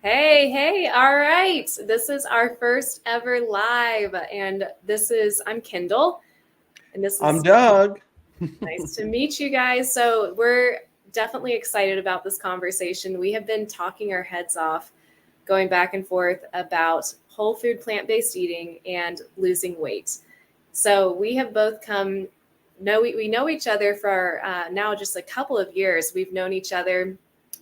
Hey, all right. This is our first ever live, and I'm Kindle, and this I'm is Doug. nice to meet you guys. So, we're definitely excited about this conversation. We have been talking our heads off, going back and forth about whole food plant based eating and losing weight. So, we have both we know each other for now just a couple of years. We've known each other,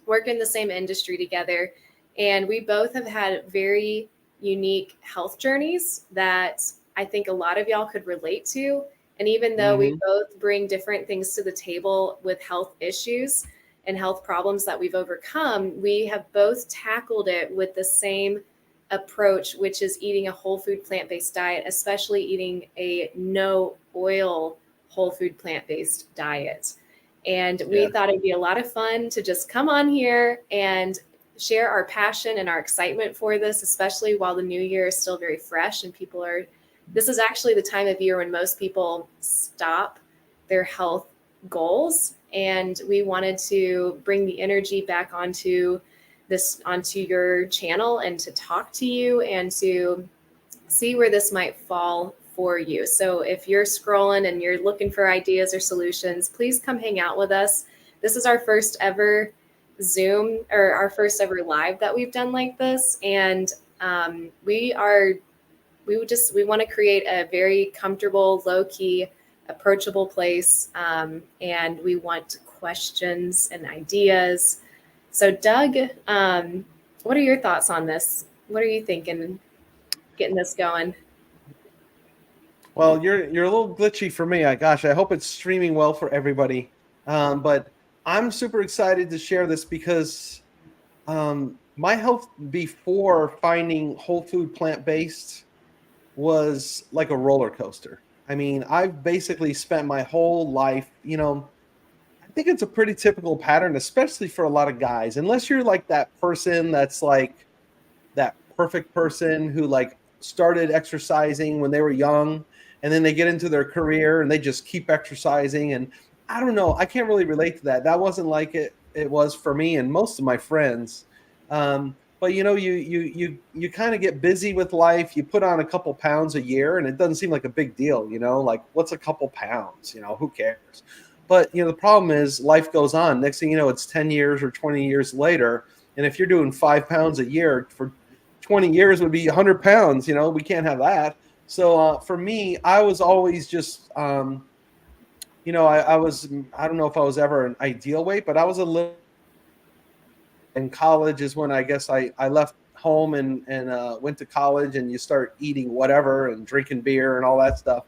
work in the same industry together, and we both have had very unique health journeys that I think a lot of y'all could relate to. And even though we hmm both bring different things to the table with health issues and health problems that we've overcome, we have both tackled it with the same approach, which is eating a whole food plant based diet, especially eating a no oil whole food plant based diet. And we Yeah. thought it'd be a lot of fun to just come on here and share our passion and our excitement for this, especially while the new year is still very fresh and this is actually the time of year when most people stop their health goals. And we wanted to bring the energy back onto your channel and to talk to you and to see where this might fall for you. So if you're scrolling and you're looking for ideas or solutions, please come hang out with us. This is our first ever Zoom or our first ever live that we've done like this. And we want to create a very comfortable, low key, approachable place. And we want questions and ideas. So, Doug, what are your thoughts on this? What are you thinking getting this going? Well, you're a little glitchy for me. I hope it's streaming well for everybody. But I'm super excited to share this because my health before finding whole food plant based was like a roller coaster. I mean, I've basically spent my whole life, I think it's a pretty typical pattern, especially for a lot of guys, unless you're like that person that's like that perfect person who like started exercising when they were young and then they get into their career and they just keep exercising. And I don't know, I can't really relate to that. That wasn't like it was for me and most of my friends. But you kind of get busy with life. You put on a couple pounds a year and it doesn't seem like a big deal, like what's a couple pounds, who cares? But the problem is life goes on. Next thing you know, it's 10 years or 20 years later, and if you're doing 5 pounds a year for 20 years would be 100 pounds. We can't have that. So for me, I was always just, I don't know if I was ever an ideal weight, but I was a little. In college is when I guess I left home and went to college, and you start eating whatever and drinking beer and all that stuff.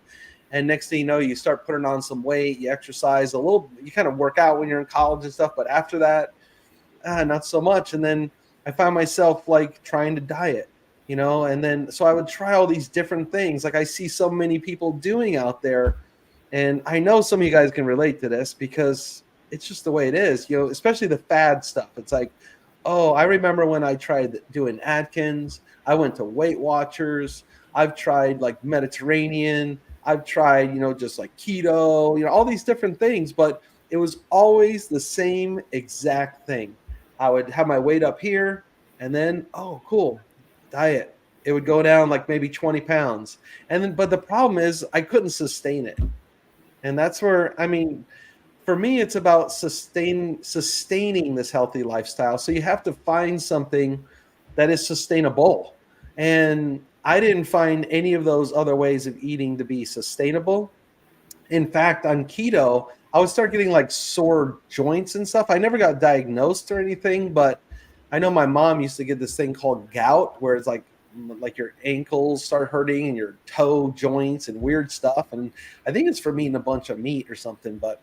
And next thing you know, you start putting on some weight, you exercise a little, you kind of work out when you're in college and stuff. But after that, not so much. And then I found myself like trying to diet, and then so I would try all these different things like I see so many people doing out there. And I know some of you guys can relate to this because it's just the way it is, especially the fad stuff. It's like, oh, I remember when I tried doing Atkins, I went to Weight Watchers, I've tried like Mediterranean, I've tried, just like keto, all these different things, but it was always the same exact thing. I would have my weight up here and then, oh, cool, diet. It would go down like maybe 20 pounds. And then, but the problem is I couldn't sustain it. And that's where, I mean, for me, it's about sustaining this healthy lifestyle. So you have to find something that is sustainable. And I didn't find any of those other ways of eating to be sustainable. In fact, on keto, I would start getting like sore joints and stuff. I never got diagnosed or anything, but I know my mom used to get this thing called gout, where it's like your ankles start hurting and your toe joints and weird stuff. And I think it's from eating a bunch of meat or something. But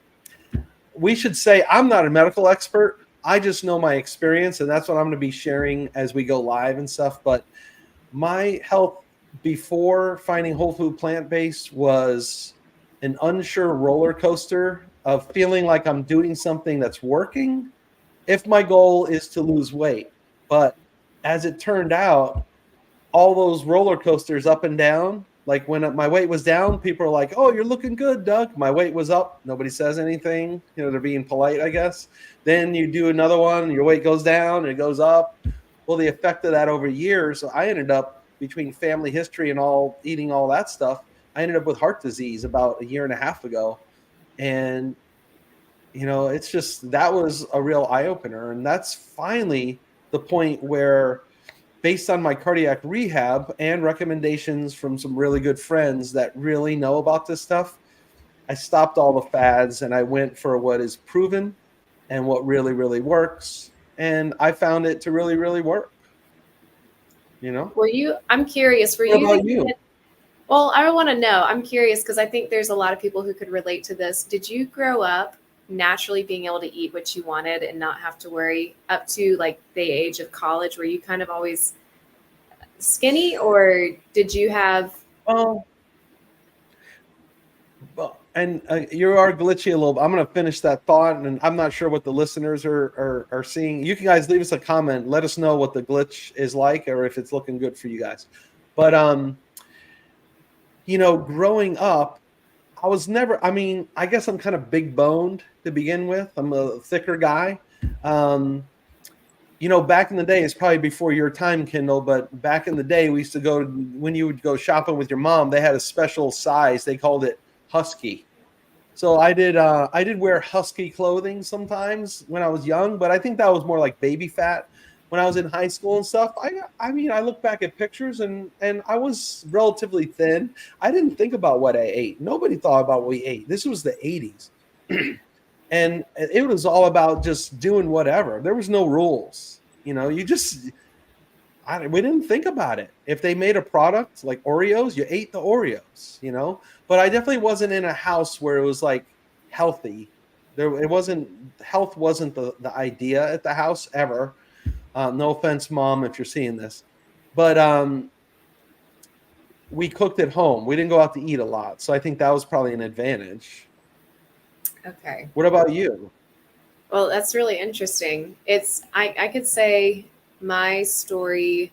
we should say I'm not a medical expert. I just know my experience, and that's what I'm going to be sharing as we go live and stuff. But my health before finding whole food plant based was an unsure roller coaster of feeling like I'm doing something that's working if my goal is to lose weight. But as it turned out, all those roller coasters up and down, like when my weight was down, people are like, oh, you're looking good, Doug. My weight was up. Nobody says anything. They're being polite, I guess. Then you do another one, your weight goes down, and it goes up. Well, the effect of that over years, I ended up between family history and all eating all that stuff. I ended up with heart disease about a year and a half ago, and it's just that was a real eye opener, and that's finally the point where, based on my cardiac rehab and recommendations from some really good friends that really know about this stuff, I stopped all the fads and I went for what is proven and what really, really works. And I found it to really, really work. I'm curious, were What you the about you? kid? Well, I want to know. I'm curious because I think there's a lot of people who could relate to this. Did you grow up naturally being able to eat what you wanted and not have to worry up to like the age of college? Were you kind of always skinny, or did you have? Oh, and you are glitchy a little bit. I'm going to finish that thought, and I'm not sure what the listeners are seeing. You can guys leave us a comment. Let us know what the glitch is like, or if it's looking good for you guys. But growing up, I was never. I mean, I guess I'm kind of big boned to begin with. I'm a thicker guy. Um, back in the day, it's probably before your time, Kindle, but back in the day, we used to go when you would go shopping with your mom. They had a special size. They called it husky. So I did wear husky clothing sometimes when I was young, but I think that was more like baby fat when I was in high school and stuff. I mean, I look back at pictures and I was relatively thin. I didn't think about what I ate. Nobody thought about what we ate. This was the 80s. And it was all about just doing whatever. There was no rules. You just we didn't think about it. If they made a product like Oreos, you ate the Oreos. But I definitely wasn't in a house where it was like healthy. It wasn't health wasn't the idea at the house ever. No offense, mom, if you're seeing this, but we cooked at home. We didn't go out to eat a lot, so I think that was probably an advantage. Okay. What about you? Well, that's really interesting. I could say my story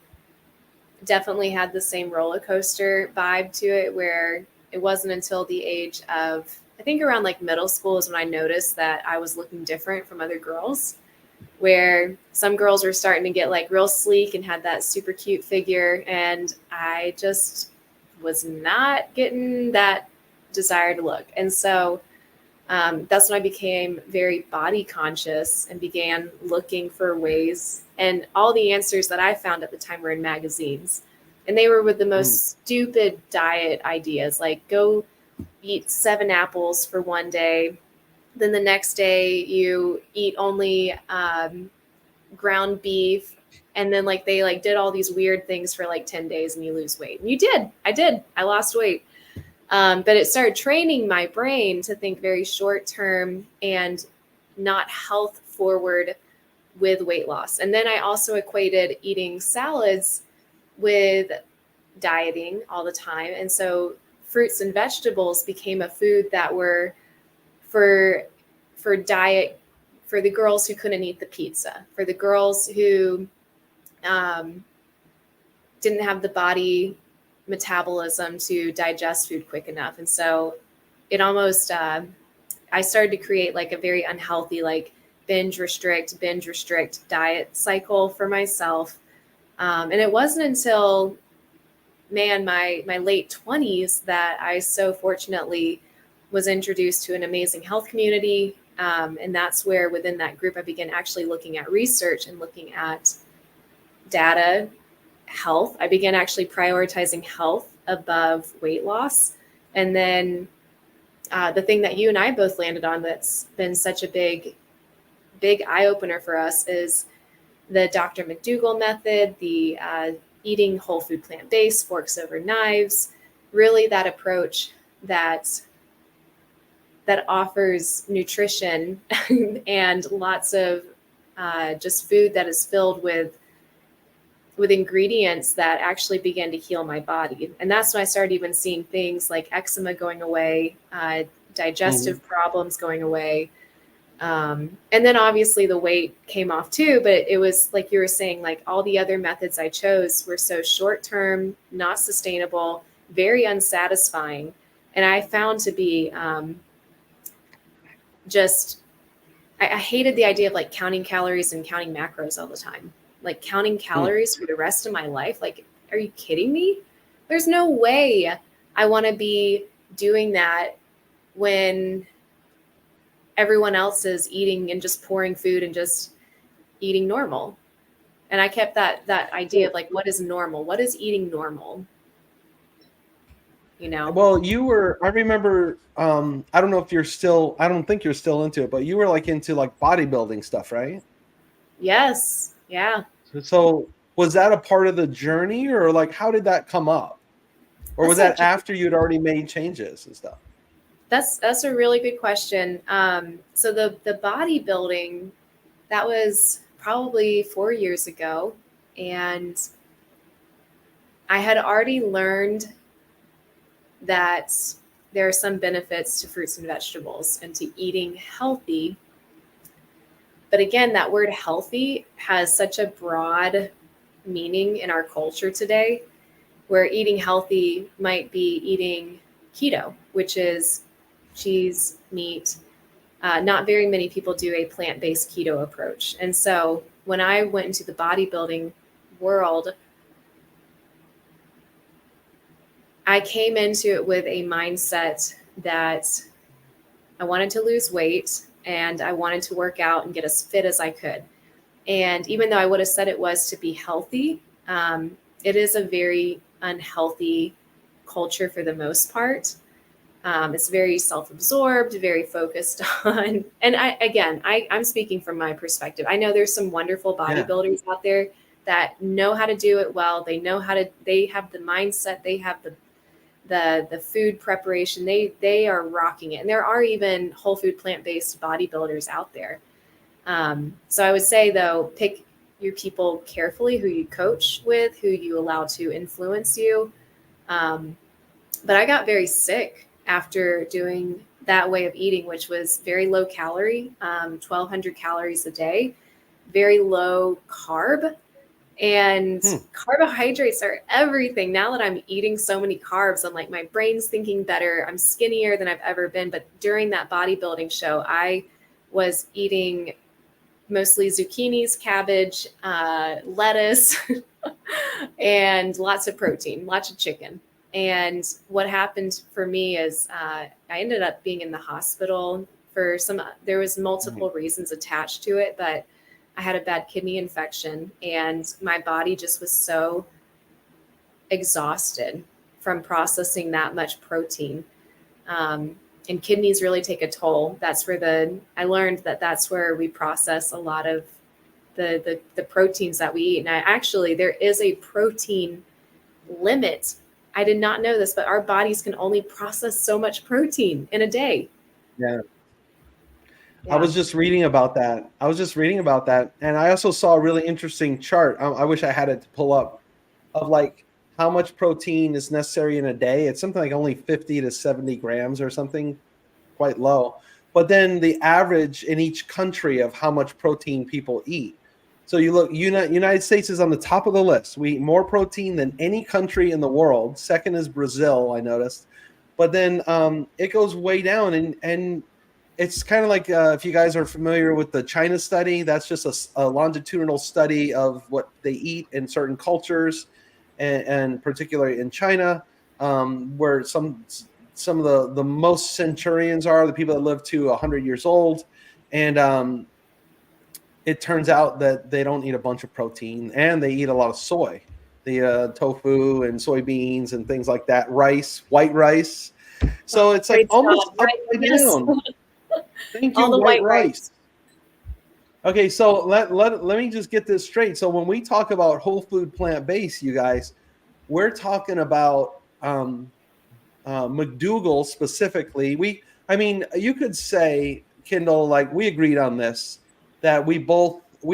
definitely had the same roller coaster vibe to it, where it wasn't until the age of, I think around like middle school is when I noticed that I was looking different from other girls, where some girls were starting to get like real sleek and had that super cute figure. And I just was not getting that desired look. And so that's when I became very body conscious and began looking for ways. And all the answers that I found at the time were in magazines. And they were with the Mm. most stupid diet ideas, like go eat 7 apples for one day. Then the next day you eat only ground beef. And then like they like did all these weird things for like 10 days and you lose weight. And you did. I did. I lost weight. But it started training my brain to think very short term and not health forward with weight loss. And then I also equated eating salads with dieting all the time. And so fruits and vegetables became a food that were for diet, for the girls who couldn't eat the pizza, for the girls who um, didn't have the body metabolism to digest food quick enough. And so it almost, I started to create like a very unhealthy, like binge restrict diet cycle for myself. And it wasn't until, man, my late 20s that I so fortunately was introduced to an amazing health community. And that's where within that group, I began actually looking at research and looking at data, health. I began actually prioritizing health above weight loss. And then the thing that you and I both landed on that's been such a big eye opener for us is the Dr. McDougall method, the eating whole food plant based, forks over knives, really that approach that offers nutrition and lots of just food that is filled with ingredients that actually began to heal my body. And that's when I started even seeing things like eczema going away, digestive problems going away. And then obviously the weight came off too, but it was like you were saying, like all the other methods I chose were so short-term, not sustainable, very unsatisfying. And I found to be just, I hated the idea of like counting calories and counting macros all the time. like counting calories for the rest of my life. Like, are you kidding me? There's no way I want to be doing that when everyone else is eating and just pouring food and just eating normal. And I kept that idea of like, what is normal? What is eating normal? You know? Well, I remember, I don't know if you're still, I don't think you're still into it, but you were like into like bodybuilding stuff, right? Yes. Yeah. So was that a part of the journey, or like how did that come up? Or was That's that a after you'd already made changes and stuff? that's a really good question. So the bodybuilding, that was probably 4 years ago, and I had already learned that there are some benefits to fruits and vegetables and to eating healthy. But again, that word healthy has such a broad meaning in our culture today, where eating healthy might be eating keto, which is cheese, meat. Not very many people do a plant based keto approach. And so when I went into the bodybuilding world, I came into it with a mindset that I wanted to lose weight and I wanted to work out and get as fit as I could. And even though I would have said it was to be healthy, it is a very unhealthy culture for the most part. It's very self-absorbed, very focused on, and I'm speaking from my perspective. I know there's some wonderful Yeah. bodybuilders out there that know how to do it well. They know how to, they have the mindset, they have the food preparation. They are rocking it. And there are even whole food plant-based bodybuilders out there. So I would say though, pick your people carefully, who you coach with, who you allow to influence you. Um, but I got very sick after doing that way of eating, which was very low calorie, 1,200 calories a day, very low carb. And carbohydrates are everything. Now that I'm eating so many carbs, I'm like, my brain's thinking better. I'm skinnier than I've ever been. But during that bodybuilding show, I was eating mostly zucchinis, cabbage, lettuce, and lots of protein, lots of chicken. And what happened for me is I ended up being in the hospital for there was multiple reasons attached to it, but I had a bad kidney infection and my body just was so exhausted from processing that much protein. And kidneys really take a toll. That's where I learned that that's where we process a lot of the proteins that we eat. And there is a protein limit. I did not know this, but our bodies can only process so much protein in a day. Yeah. I Yeah. was just reading about that. And I also saw a really interesting chart. I wish I had it to pull up, of like how much protein is necessary in a day. It's something like only 50 to 70 grams or something, quite low. But then the average in each country of how much protein people eat. So you look, United States is on the top of the list. We eat more protein than any country in the world. Second is Brazil, I noticed. But then it goes way down, and it's kind of like if you guys are familiar with the China study, that's just a longitudinal study of what they eat in certain cultures, and particularly in China, where some of the most centurions are the people that live to 100 years old. And it turns out that they don't eat a bunch of protein, and they eat a lot of soy, the tofu and soybeans and things like that, rice, white rice. So it's like Great almost stuff. Right. upside Yes. down. Thank All you, the white white rice. rice. Okay, so let me just get this straight. So when we talk about whole food plant based, you guys, we're talking about McDougall specifically. I mean, you could say, Kindle, like we agreed on this, that we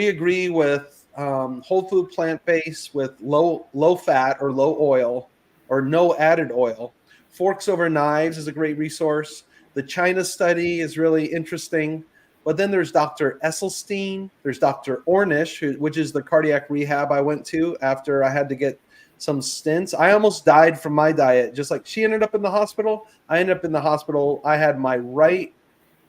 agree with whole food plant based with low fat or low oil or no added oil. Forks Over Knives is a great resource. The China study is really interesting. But then there's Dr. Esselstyn, there's Dr. Ornish, which is the cardiac rehab I went to after I had to get some stents. I almost died from my diet. Just like she ended up in the hospital, I ended up in the hospital. I had my right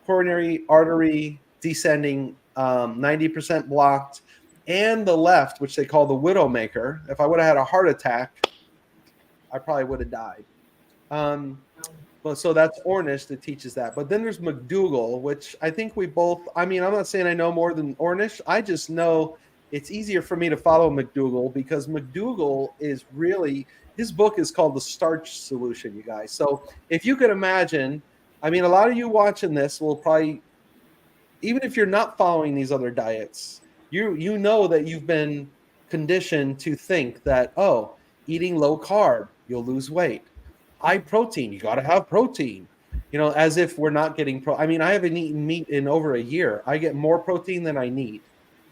coronary artery descending 90% blocked, and the left, which they call the Widowmaker. If I would have had a heart attack, I probably would have died. But so that's Ornish that teaches that. But then there's McDougall, which I think we both, I mean, I'm not saying I know more than Ornish. I just know it's easier for me to follow McDougall because McDougall is really, his book is called The Starch Solution, you guys. So if you could imagine, I mean, a lot of you watching this will probably, even if you're not following these other diets, you know that you've been conditioned to think that, oh, eating low carb, you'll lose weight. High protein, you got to have protein. You know, as if we're not getting I mean, I haven't eaten meat in over a year. I get more protein than I need.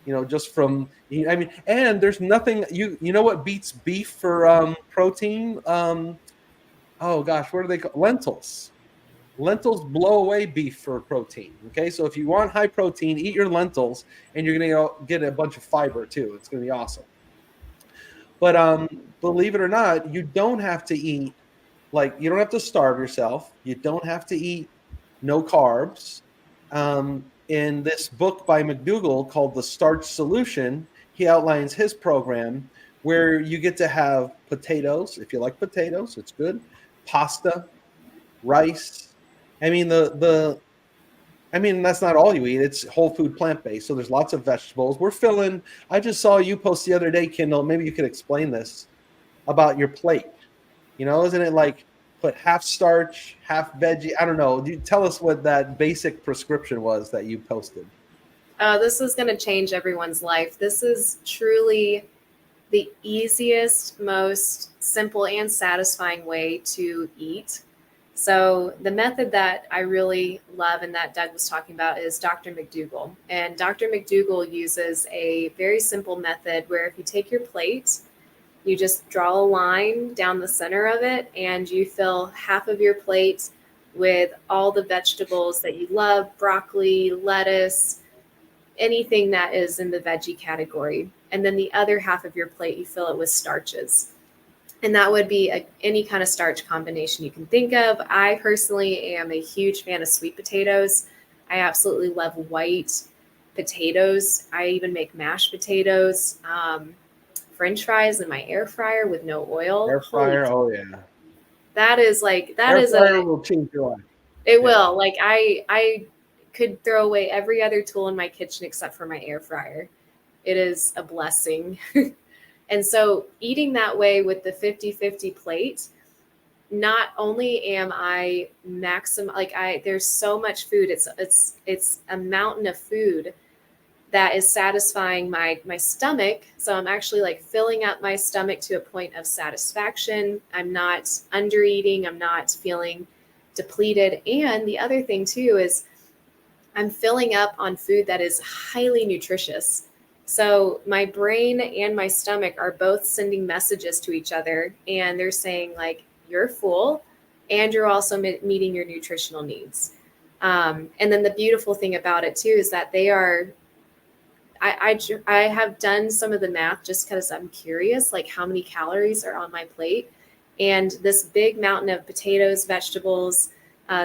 You know, just from, I mean, and there's nothing, you know what beats beef for protein? Oh gosh, what are they called? Lentils. Lentils blow away beef for protein. Okay, so if you want high protein, eat your lentils, and you're gonna get a bunch of fiber too. It's gonna be awesome. But believe it or not, you don't have to eat, like, you don't have to starve yourself. You don't have to eat no carbs. In this book by McDougall called The Starch Solution, he outlines his program where you get to have potatoes. If you like potatoes, it's good. Pasta, rice. I mean, I mean, that's not all you eat. It's whole food, plant-based. So there's lots of vegetables. We're filling, I just saw you post the other day, Kindle. Maybe you could explain this about your plate. You know, isn't it like put half starch, half veggie? I don't know. Tell us what that basic prescription was that you posted. This is going to change everyone's life. This is truly the easiest, most simple and satisfying way to eat. So the method that I really love and that Doug was talking about is Dr. McDougall. And Dr. McDougall uses a very simple method where if you take your plate, you just draw a line down the center of it and you fill half of your plate with all the vegetables that you love, broccoli, lettuce, anything that is in the veggie category. And then the other half of your plate, you fill it with starches. And that would be any kind of starch combination you can think of. I personally am a huge fan of sweet potatoes. I absolutely love white potatoes. I even make mashed potatoes, French fries in my air fryer with no oil. Air fryer, oh yeah. That is like, that air is fryer will change your life. It will. Like I could throw away every other tool in my kitchen except for my air fryer. It is a blessing. And so eating that way with the 50-50 plate, not only am I there's so much food. It's a mountain of food that is satisfying my stomach. So I'm actually like filling up my stomach to a point of satisfaction. I'm not under eating. I'm not feeling depleted. And the other thing too is I'm filling up on food that is highly nutritious. So my brain and my stomach are both sending messages to each other, and they're saying like, you're full and you're also meeting your nutritional needs. And then the beautiful thing about it too is that they are, I have done some of the math just because I'm curious, like how many calories are on my plate. And this big mountain of potatoes, vegetables,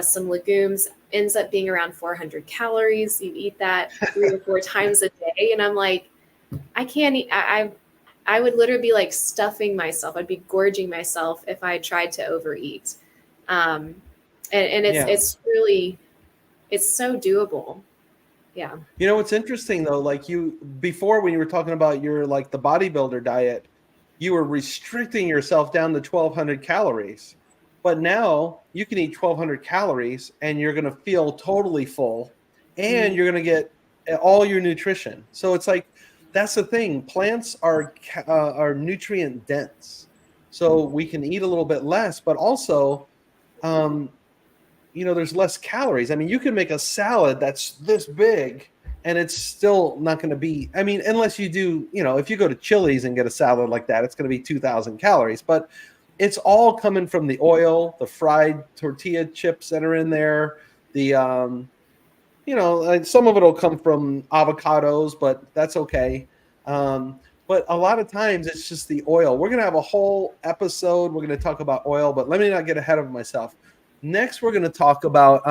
some legumes ends up being around 400 calories. You eat that 3 or 4 times a day. And I'm like, I can't eat. I would literally be like stuffing myself. I'd be gorging myself if I tried to overeat. And it's really, it's so doable. Yeah. You know, what's interesting though, like before when you were talking about your, like the bodybuilder diet, you were restricting yourself down to 1,200 calories. But now you can eat 1,200 calories and you're going to feel totally full and you're going to get all your nutrition. So it's like, that's the thing. Plants are nutrient dense. So we can eat a little bit less, but also, you know, there's less calories. I mean, you can make a salad that's this big and it's still not going to be, I mean, unless you do, you know, if you go to Chili's and get a salad like that, it's going to be 2,000 calories, but it's all coming from the oil, the fried tortilla chips that are in there, the, you know, some of it will come from avocados, but that's okay. But a lot of times it's just the oil. We're going to have a whole episode. We're going to talk about oil, but let me not get ahead of myself. Next, we're going to talk about,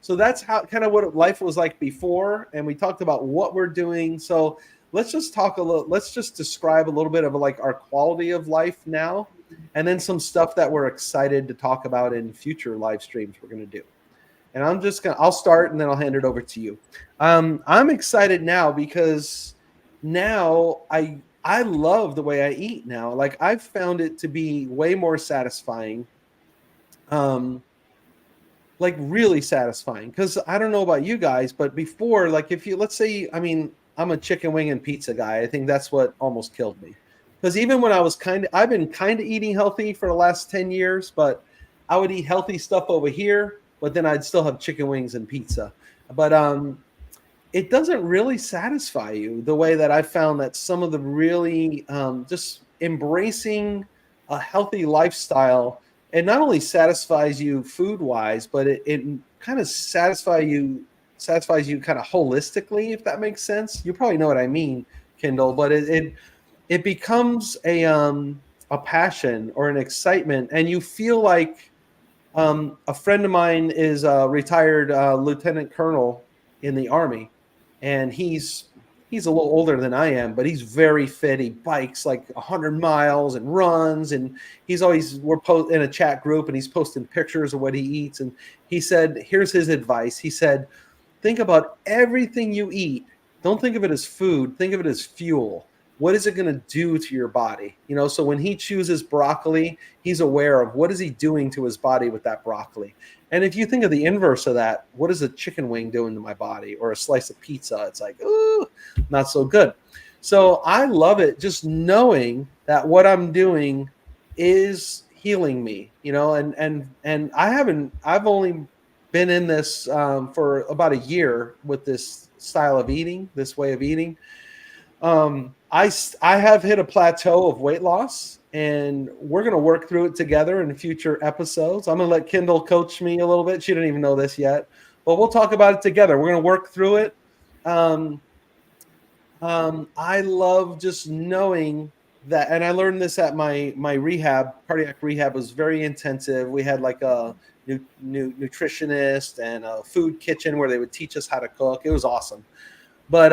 so that's how kind of what life was like before. And we talked about what we're doing. So let's just talk a little. Let's just describe a little bit of like our quality of life now, and then some stuff that we're excited to talk about in future live streams we're going to do. And I'll start and then I'll hand it over to you. I'm excited now because now I love the way I eat now. Like I've found it to be way more satisfying. Um, like really satisfying because I don't know about you guys, but before, like if you let's say, I mean, I'm a chicken wing and pizza guy. I think that's what almost killed me. Because even when I was I've been kind of eating healthy for the last 10 years, but I would eat healthy stuff over here, but then I'd still have chicken wings and pizza. But it doesn't really satisfy you the way that I found that some of the really just embracing a healthy lifestyle, it not only satisfies you food wise, but it kind of satisfies you kind of holistically, if that makes sense. You probably know what I mean, Kindle, but it becomes a passion or an excitement, and you feel like a friend of mine is a retired lieutenant colonel in the army, and he's a little older than I am, but he's very fit. He bikes like 100 miles and runs, and he's always in a chat group, and he's posting pictures of what he eats. And he said, "Here's his advice." He said, "Think about everything you eat. Don't think of it as food. Think of it as fuel. What is it going to do to your body? You know, so when he chooses broccoli, he's aware of what is he doing to his body with that broccoli. And if you think of the inverse of that, what is a chicken wing doing to my body or a slice of pizza? It's like, ooh, not so good. So I love it just knowing that what I'm doing is healing me, you know, and I've only been in this for about a year with this style of eating, this way of eating. I have hit a plateau of weight loss, and we're going to work through it together in future episodes. I'm going to let Kindle coach me a little bit. She didn't even know this yet, but we'll talk about it together. We're going to work through it. I love just knowing that, and I learned this at my rehab. Cardiac rehab was very intensive. We had like a nutritionist and a food kitchen where they would teach us how to cook. It was awesome. But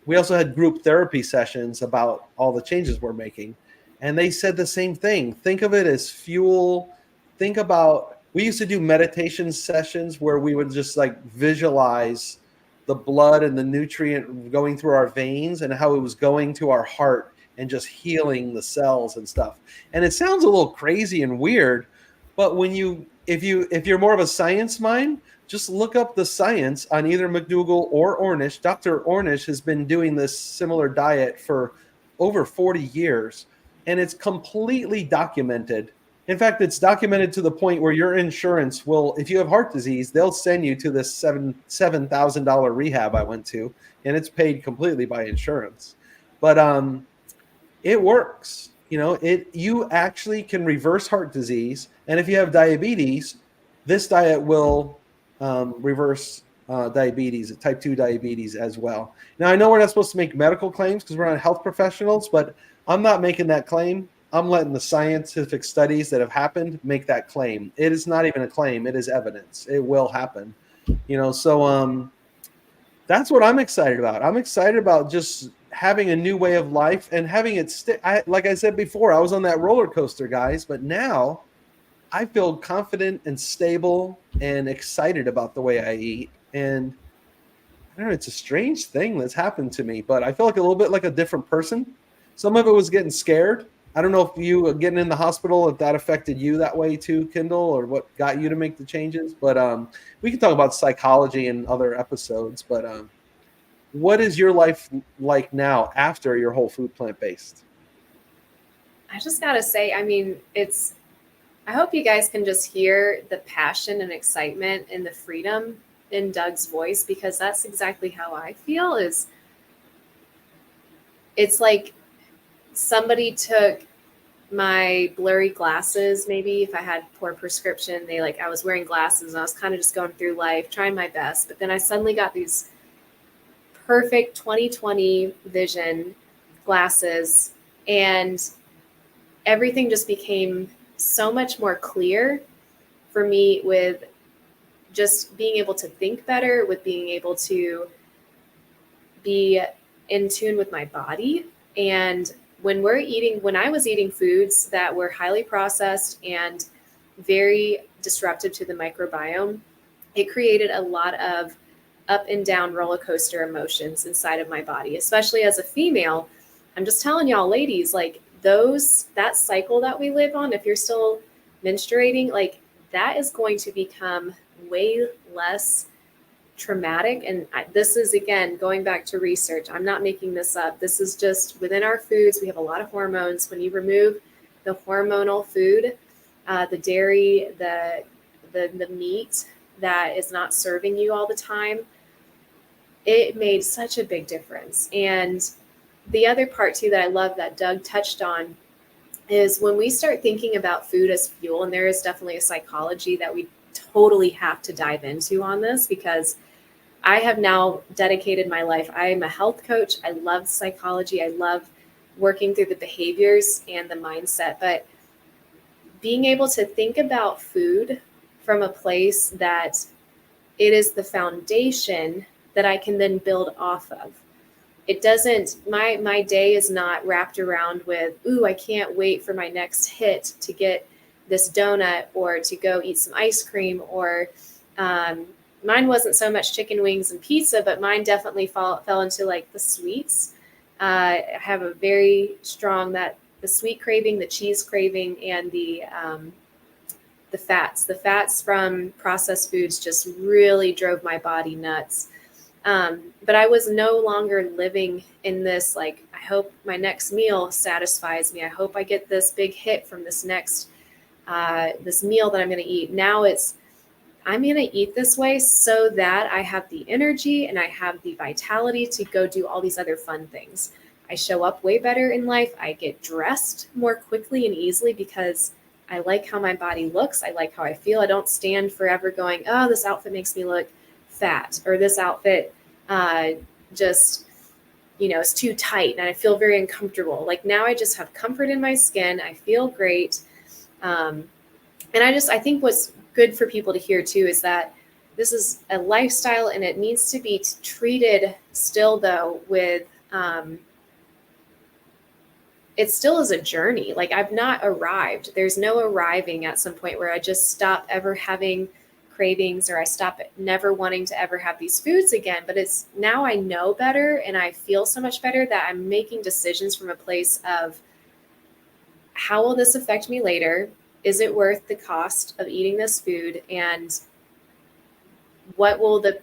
we also had group therapy sessions about all the changes we're making. And they said the same thing. Think of it as fuel. Think about, we used to do meditation sessions where we would just like visualize the blood and the nutrient going through our veins and how it was going to our heart and just healing the cells and stuff. And it sounds a little crazy and weird, but if you're more of a science mind, just look up the science on either McDougall or Ornish. Dr. Ornish has been doing this similar diet for over 40 years, and it's completely documented. In fact, it's documented to the point where your insurance will, if you have heart disease, they'll send you to this $7,000 rehab I went to, and it's paid completely by insurance. But it works. You know, you actually can reverse heart disease, and if you have diabetes, this diet will reverse diabetes, type 2 diabetes as well. Now, I know we're not supposed to make medical claims because we're not health professionals, but I'm not making that claim. I'm letting the scientific studies that have happened make that claim. It is not even a claim. It is evidence. It will happen. You know, so that's what I'm excited about. I'm excited about just having a new way of life and having it stick. Like I said before, I was on that roller coaster, guys, but now I feel confident and stable and excited about the way I eat. And I don't know, it's a strange thing that's happened to me, but I feel like a little bit like a different person. Some of it was getting scared. I don't know if you getting in the hospital, if that affected you that way too, Kindle, or what got you to make the changes. But we can talk about psychology in other episodes. But what is your life like now after your whole food plant-based? I just got to say, I mean, I hope you guys can just hear the passion and excitement and the freedom in Doug's voice, because that's exactly how I feel. It's like somebody took my blurry glasses, maybe if I had poor prescription, I was wearing glasses and I was kind of just going through life, trying my best. But then I suddenly got these perfect 20/20 vision glasses, and everything just became so much more clear for me, with just being able to think better, with being able to be in tune with my body. And when I was eating foods that were highly processed and very disruptive to the microbiome, it created a lot of up and down roller coaster emotions inside of my body, especially as a female. I'm just telling y'all, ladies, like that cycle that we live on, if you're still menstruating, like that is going to become way less traumatic. And this is, again, going back to research. I'm not making this up. This is just within our foods. We have a lot of hormones. When you remove the hormonal food, the dairy, the meat that is not serving you all the time, it made such a big difference. And the other part too that I love that Doug touched on is when we start thinking about food as fuel, and there is definitely a psychology that we totally have to dive into on this, because I have now dedicated my life. I am a health coach. I love psychology. I love working through the behaviors and the mindset, but being able to think about food from a place that it is the foundation that I can then build off of. It doesn't, my day is not wrapped around with, ooh, I can't wait for my next hit to get this donut or to go eat some ice cream, or mine wasn't so much chicken wings and pizza, but mine definitely fell into like the sweets. I have a very strong the sweet craving, the cheese craving, and the fats. The fats from processed foods just really drove my body nuts. But I was no longer living in this, like, I hope my next meal satisfies me. I hope I get this big hit from this next, this meal that I'm going to eat. Now I'm going to eat this way so that I have the energy and I have the vitality to go do all these other fun things. I show up way better in life. I get dressed more quickly and easily because I like how my body looks. I like how I feel. I don't stand forever going, oh, this outfit makes me look fat, or this outfit just, is too tight and I feel very uncomfortable. Like now I just have comfort in my skin. I feel great. And I think what's good for people to hear too is that this is a lifestyle and it needs to be treated still though with, it still is a journey. Like I've not arrived. There's no arriving at some point where I just stop ever having cravings or I stop never wanting to ever have these foods again. But it's now I know better and I feel so much better that I'm making decisions from a place of how will this affect me later? Is it worth the cost of eating this food? And what will what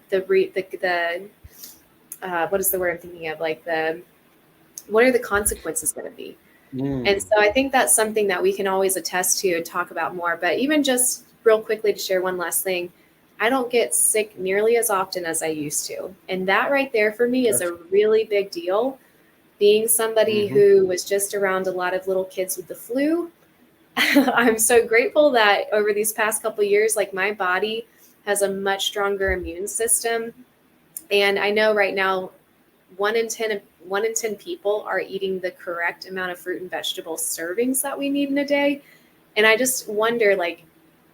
is the word I'm thinking of? Like what are the consequences going to be? And so I think that's something that we can always attest to and talk about more. But even just real quickly to share one last thing, I don't get sick nearly as often as I used to. And that right there for me is a really big deal. Being somebody who was just around a lot of little kids with the flu, I'm so grateful that over these past couple of years, like my body has a much stronger immune system. And I know right now, 1 in 10 people are eating the correct amount of fruit and vegetable servings that we need in a day. And I just wonder, like,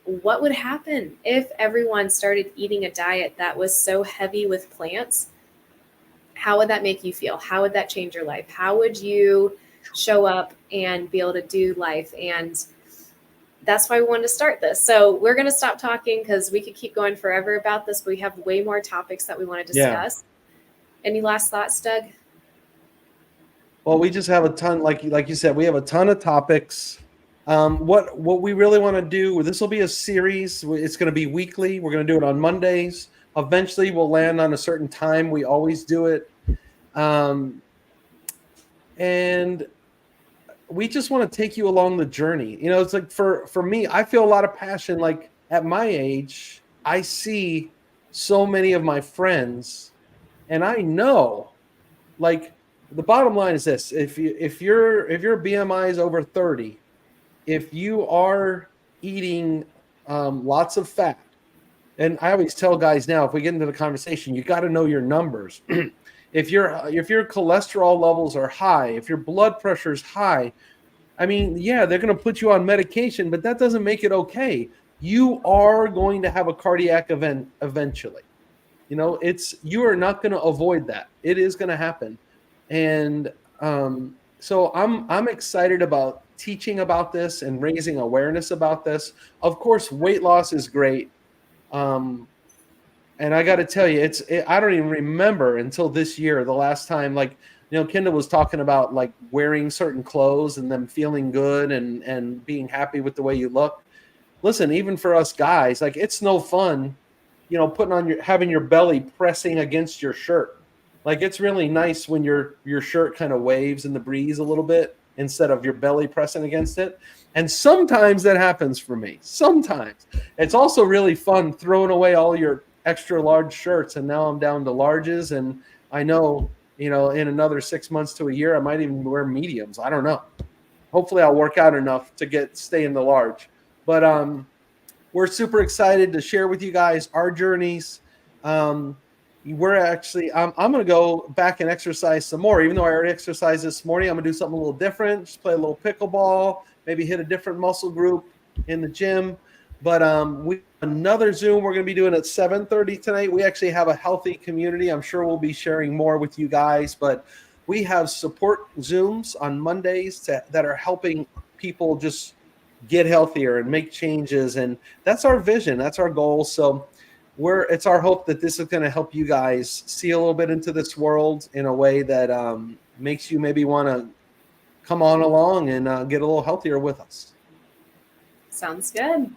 what would happen if everyone started eating a diet that was so heavy with plants? How would that make you feel? How would that change your life? How would you show up and be able to do life? And that's why we wanted to start this. So we're going to stop talking because we could keep going forever about this, but we have way more topics that we want to discuss. Yeah. Any last thoughts, Doug? Well, we just have a ton, like you said, we have a ton of topics. What we really want to do, this will be a series. It's going to be weekly. We're going to do it on Mondays. Eventually, we'll land on a certain time. We always do it. And we just want to take you along the journey. It's like for me, I feel a lot of passion. Like at my age, I see so many of my friends, and I know, like, the bottom line is this: if your BMI is over 30, if you are eating lots of fat, and I always tell guys now, if we get into the conversation, you got to know your numbers. If your cholesterol levels are high, if your blood pressure is high, I mean, yeah, they're going to put you on medication, but that doesn't make it okay. You are going to have a cardiac event eventually. You are not going to avoid that. It is going to happen. And so I'm excited about teaching about this and raising awareness about this. Of course, weight loss is great. Um, and I got to tell you, I don't even remember until this year the last time, like, Kendall was talking about like wearing certain clothes and them feeling good and being happy with the way you look. Listen, even for us guys, like, it's no fun, putting on having your belly pressing against your shirt. Like, it's really nice when your shirt kind of waves in the breeze a little bit instead of your belly pressing against it. And sometimes that happens for me. Sometimes it's also really fun throwing away all your extra large shirts, and now I'm down to larges. And I know, in another 6 months to a year, I might even wear mediums. I don't know. Hopefully I'll work out enough to stay in the large. But we're super excited to share with you guys our journeys. We're actually, I'm going to go back and exercise some more. Even though I already exercised this morning, I'm going to do something a little different. Just play a little pickleball, maybe hit a different muscle group in the gym. But we another Zoom we're going to be doing at 7:30 tonight. We actually have a healthy community. I'm sure we'll be sharing more with you guys, but we have support Zooms on Mondays that are helping people just get healthier and make changes. And that's our vision. That's our goal. So it's our hope that this is going to help you guys see a little bit into this world in a way that makes you maybe want to come on along and get a little healthier with us. Sounds good.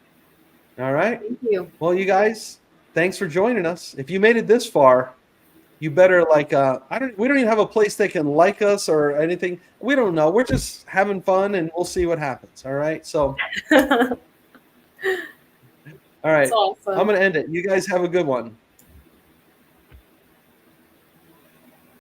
All right. Thank you. Well, you guys, thanks for joining us. If you made it this far, you better we don't even have a place they can like us or anything. We don't know. We're just having fun, and we'll see what happens. All right. So, all right. That's awesome. I'm going to end it. You guys have a good one.